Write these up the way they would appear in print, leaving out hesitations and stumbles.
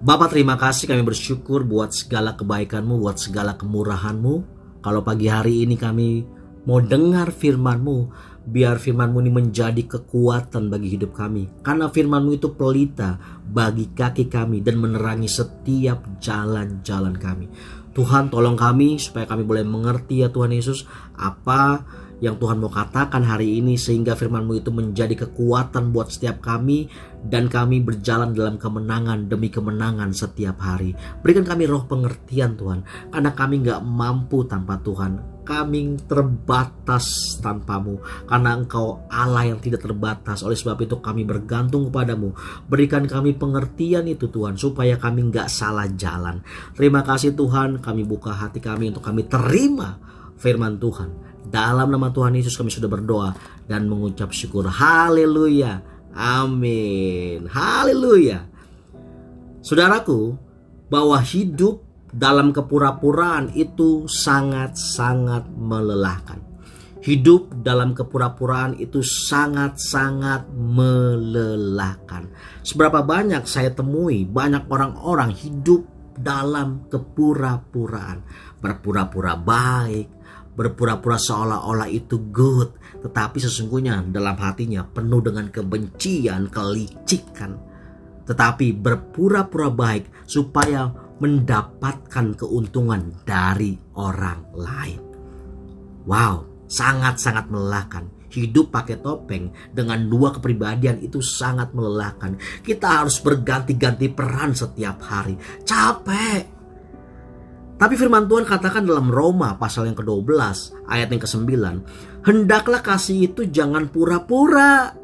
Bapa, terima kasih, kami bersyukur buat segala kebaikan-Mu, buat segala kemurahan-Mu. Kalau pagi hari ini kami mau dengar firman-Mu, biar firman-Mu ini menjadi kekuatan bagi hidup kami. Karena firman-Mu itu pelita bagi kaki kami dan menerangi setiap jalan-jalan kami. Tuhan, tolong kami supaya kami boleh mengerti ya Tuhan Yesus, apa yang Tuhan mau katakan hari ini, sehingga firman-Mu itu menjadi kekuatan buat setiap kami, dan kami berjalan dalam kemenangan demi kemenangan setiap hari. Berikan kami roh pengertian Tuhan, karena kami gak mampu tanpa Tuhan. Kami terbatas tanpa-Mu, karena Engkau Allah yang tidak terbatas. Oleh sebab itu kami bergantung kepadamu. Berikan kami pengertian itu Tuhan, supaya kami gak salah jalan. Terima kasih Tuhan, kami buka hati kami untuk kami terima firman Tuhan. Dalam nama Tuhan Yesus kami sudah berdoa dan mengucap syukur. Haleluya, amin, haleluya. Saudaraku, bahwa hidup dalam kepura-puraan itu sangat-sangat melelahkan. Hidup dalam kepura-puraan itu sangat-sangat melelahkan. Seberapa banyak saya temui banyak orang-orang hidup dalam kepura-puraan. Berpura-pura baik, berpura-pura seolah-olah itu good, tetapi sesungguhnya dalam hatinya penuh dengan kebencian, kelicikan. Tetapi berpura-pura baik supaya mendapatkan keuntungan dari orang lain. Wow, sangat-sangat melelahkan. Hidup pakai topeng dengan dua kepribadian itu sangat melelahkan. Kita harus berganti-ganti peran setiap hari. Capek. Tapi firman Tuhan katakan dalam Roma pasal yang ke-12 ayat yang ke-9, hendaklah kasih itu jangan pura-pura.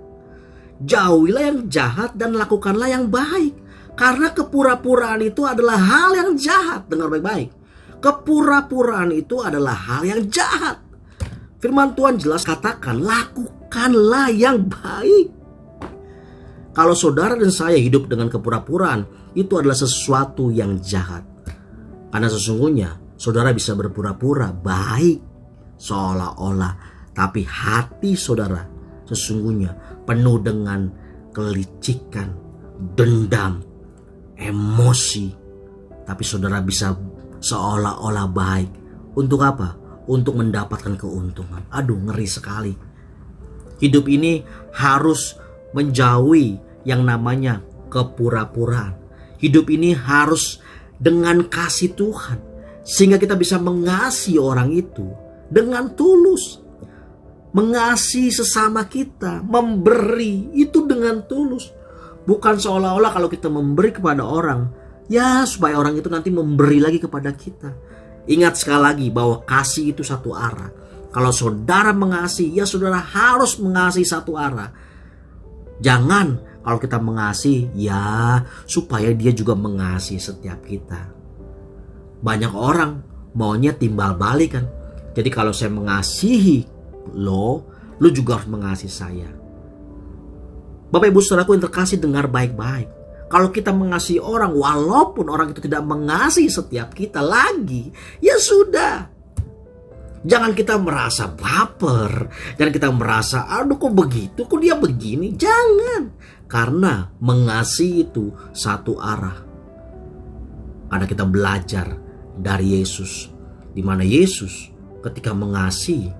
Jauhilah yang jahat dan lakukanlah yang baik. Karena kepura-puraan itu adalah hal yang jahat. Dengar baik-baik. Kepura-puraan itu adalah hal yang jahat. Firman Tuhan jelas katakan, lakukanlah yang baik. Kalau saudara dan saya hidup dengan kepura-puraan, itu adalah sesuatu yang jahat. Karena sesungguhnya saudara bisa berpura-pura baik seolah-olah, tapi hati saudara sesungguhnya penuh dengan kelicikan, dendam, emosi. Tapi saudara bisa seolah-olah baik. Untuk apa? Untuk mendapatkan keuntungan. Aduh, ngeri sekali. Hidup ini harus menjauhi yang namanya kepura-puraan. Hidup ini harus dengan kasih Tuhan, sehingga kita bisa mengasihi orang itu dengan tulus. Mengasihi sesama kita, memberi itu dengan tulus. Bukan seolah-olah kalau kita memberi kepada orang, ya supaya orang itu nanti memberi lagi kepada kita. Ingat sekali lagi bahwa kasih itu satu arah. Kalau saudara mengasihi, ya saudara harus mengasihi satu arah. Jangan kalau kita mengasihi, ya supaya dia juga mengasihi setiap kita. Banyak orang maunya timbal balik kan. Jadi kalau saya mengasihi lo juga harus mengasihi saya. Bapak ibu saudaraku yang terkasih, dengar baik-baik. Kalau kita mengasihi orang, walaupun orang itu tidak mengasihi setiap kita lagi, ya sudah. Jangan kita merasa baper. Jangan kita merasa, aduh kok begitu, kok dia begini. Jangan. Karena mengasihi itu satu arah. Karena kita belajar dari Yesus. Di mana Yesus ketika mengasihi,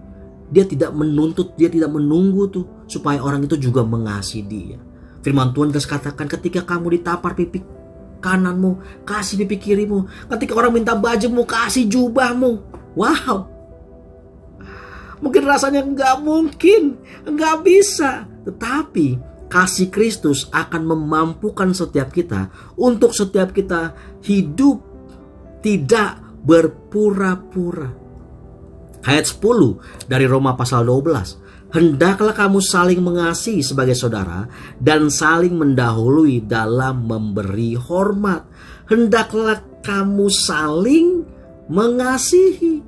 dia tidak menuntut, dia tidak menunggu tuh supaya orang itu juga mengasihi dia. Firman Tuhan terus katakan, ketika kamu ditampar pipi kananmu, kasih pipi kirimu. Ketika orang minta bajumu, kasih jubahmu. Wow. Mungkin rasanya nggak mungkin, nggak bisa. Tetapi kasih Kristus akan memampukan setiap kita untuk setiap kita hidup tidak berpura-pura. Ayat 10 dari Roma pasal 12. Hendaklah kamu saling mengasihi sebagai saudara dan saling mendahului dalam memberi hormat. Hendaklah kamu saling mengasihi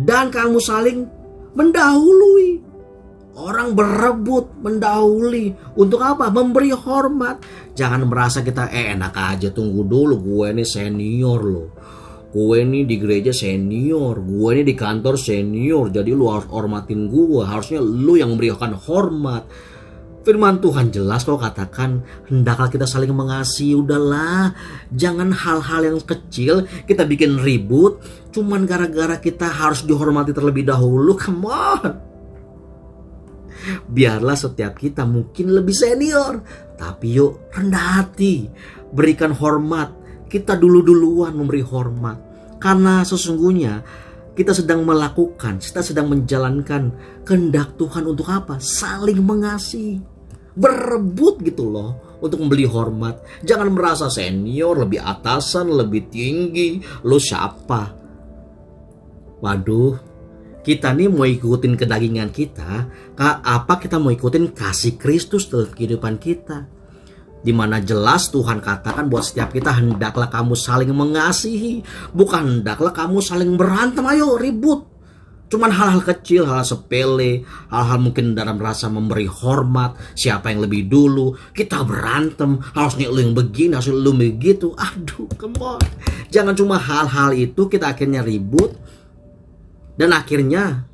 dan kamu saling mendahului. Orang berebut mendahului. Untuk apa? Memberi hormat. Jangan merasa kita enak aja, tunggu dulu, gue ini senior loh. Gue ini di gereja senior, gue ini di kantor senior, jadi lu harus hormatin gue. Harusnya lu yang memberikan hormat. Firman Tuhan jelas kok katakan, hendaklah kita saling mengasihi. Udahlah, jangan hal-hal yang kecil kita bikin ribut cuman gara-gara kita harus dihormati terlebih dahulu. Come on. Biarlah setiap kita mungkin lebih senior, tapi yuk rendah hati, berikan hormat. Kita duluan memberi hormat. Karena sesungguhnya kita sedang menjalankan kehendak Tuhan untuk apa? Saling mengasihi. Berebut gitu loh untuk membeli hormat. Jangan merasa senior, lebih atasan, lebih tinggi. Lo siapa? Waduh, kita nih mau ikutin kedagingan kita. Apa kita mau ikutin kasih Kristus dalam kehidupan kita? Dimana jelas Tuhan katakan buat setiap kita, hendaklah kamu saling mengasihi. Bukan hendaklah kamu saling berantem, ayo ribut. Cuman hal-hal kecil, hal sepele, hal-hal mungkin dalam rasa memberi hormat, siapa yang lebih dulu, kita berantem, harusnya lu yang begini, harusnya lu begitu. Aduh, come on. Jangan cuma hal-hal itu kita akhirnya ribut dan akhirnya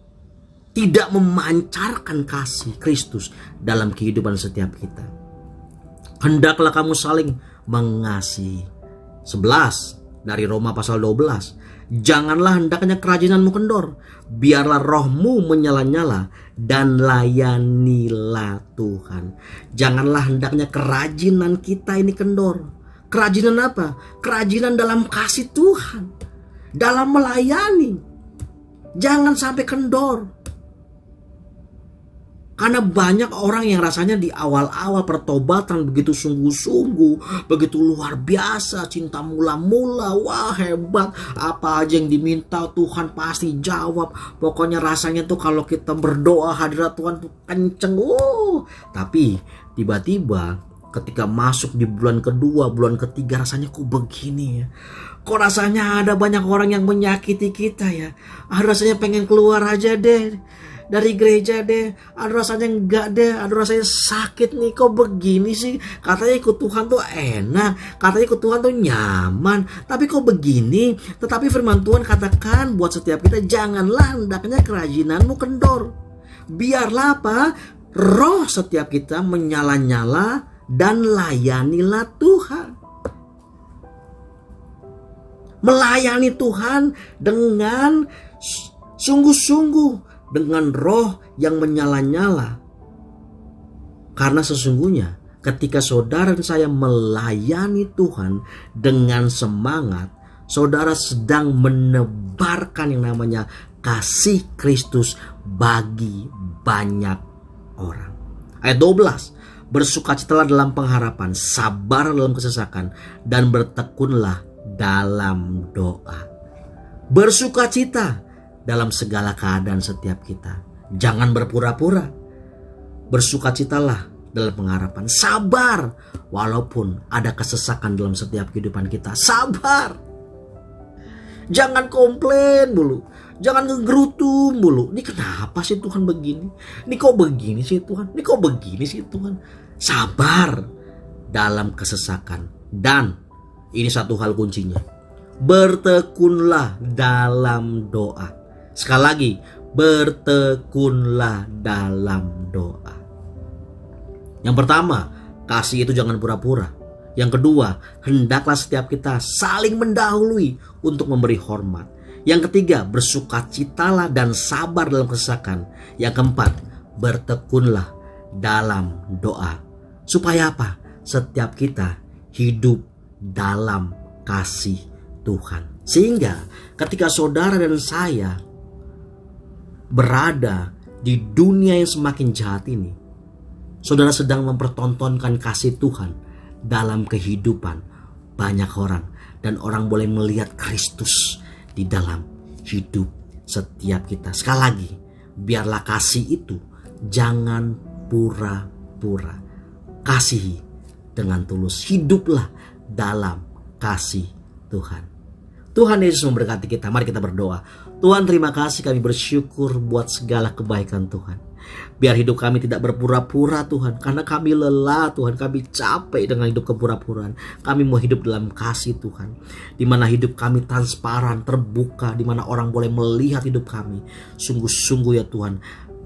tidak memancarkan kasih Kristus dalam kehidupan setiap kita. Hendaklah kamu saling mengasihi. 11 dari Roma pasal 12. Janganlah hendaknya kerajinanmu kendor. Biarlah rohmu menyala-nyala dan layanilah Tuhan. Janganlah hendaknya kerajinan kita ini kendor. Kerajinan apa? Kerajinan dalam kasih Tuhan, dalam melayani. Jangan sampai kendor. Karena banyak orang yang rasanya di awal-awal pertobatan begitu sungguh-sungguh, begitu luar biasa, cinta mula-mula, wah hebat, apa aja yang diminta Tuhan pasti jawab. Pokoknya rasanya tuh kalau kita berdoa hadirat Tuhan tuh kenceng. Tapi tiba-tiba ketika masuk di bulan kedua, bulan ketiga, rasanya kok begini ya. Kok rasanya ada banyak orang yang menyakiti kita ya. Rasanya pengen keluar aja deh dari gereja deh. Aduh rasanya enggak deh. Aduh rasanya sakit nih. Kok begini sih? Katanya ikut Tuhan tuh enak. Katanya ikut Tuhan tuh nyaman. Tapi kok begini? Tetapi firman Tuhan katakan buat setiap kita, janganlah hendaknya kerajinanmu kendor. Biarlah apa? Roh setiap kita menyala-nyala dan layanilah Tuhan. Melayani Tuhan dengan sungguh-sungguh, dengan roh yang menyala-nyala. Karena sesungguhnya ketika saudara dan saya melayani Tuhan dengan semangat, saudara sedang menebarkan yang namanya kasih Kristus bagi banyak orang. Ayat 12. Bersukacitalah dalam pengharapan, sabar dalam kesesakan, dan bertekunlah dalam doa. Bersukacita dalam segala keadaan setiap kita. Jangan berpura-pura. Bersukacitalah dalam pengharapan. Sabar walaupun ada kesesakan dalam setiap kehidupan kita. Sabar. Jangan komplain mulu. Jangan ngegerutu mulu. Ini kenapa sih Tuhan begini? Ini kok begini sih Tuhan? Ini kok begini sih Tuhan? Sabar dalam kesesakan. Dan ini satu hal kuncinya. Bertekunlah dalam doa. Sekali lagi, bertekunlah dalam doa. Yang pertama, kasih itu jangan pura-pura. Yang kedua, hendaklah setiap kita saling mendahului untuk memberi hormat. Yang ketiga, bersukacitalah dan sabar dalam kesesakan. Yang keempat, bertekunlah dalam doa. Supaya apa? Setiap kita hidup dalam kasih Tuhan. Sehingga ketika saudara dan saya berada di dunia yang semakin jahat ini, saudara sedang mempertontonkan kasih Tuhan dalam kehidupan banyak orang. Dan orang boleh melihat Kristus di dalam hidup setiap kita. Sekali lagi, biarlah kasih itu jangan pura-pura. Kasihi dengan tulus. Hiduplah dalam kasih Tuhan. Tuhan Yesus memberkati kita. Mari kita berdoa. Tuhan, terima kasih, kami bersyukur buat segala kebaikan Tuhan. Biar hidup kami tidak berpura-pura Tuhan. Karena kami lelah Tuhan. Kami capek dengan hidup kepura-puraan. Kami mau hidup dalam kasih Tuhan. Dimana hidup kami transparan, terbuka. Dimana orang boleh melihat hidup kami. Sungguh-sungguh ya Tuhan.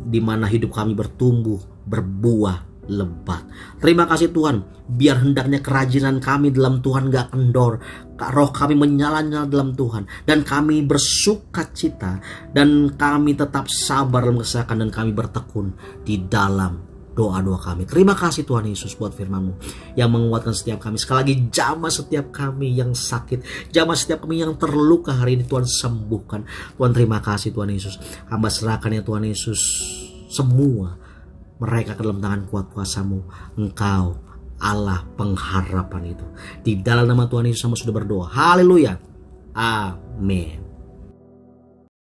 Dimana hidup kami bertumbuh, berbuah lebat. Terima kasih Tuhan, biar hendaknya kerajinan kami dalam Tuhan gak kendor, roh kami menyala-nyala dalam Tuhan, dan kami bersuka cita, dan kami tetap sabar dalam kesakan, dan kami bertekun di dalam doa-doa kami. Terima kasih Tuhan Yesus buat firman-Mu yang menguatkan setiap kami. Sekali lagi, jamah setiap kami yang sakit, jamah setiap kami yang terluka hari ini, Tuhan sembuhkan. Tuhan terima kasih Tuhan Yesus. Hamba serahkan ya Tuhan Yesus semua mereka ke dalam tangan kuat kuasa-Mu. Engkau Allah pengharapan itu. Di dalam nama Tuhan Yesus hamba sudah berdoa. Haleluya. Amin.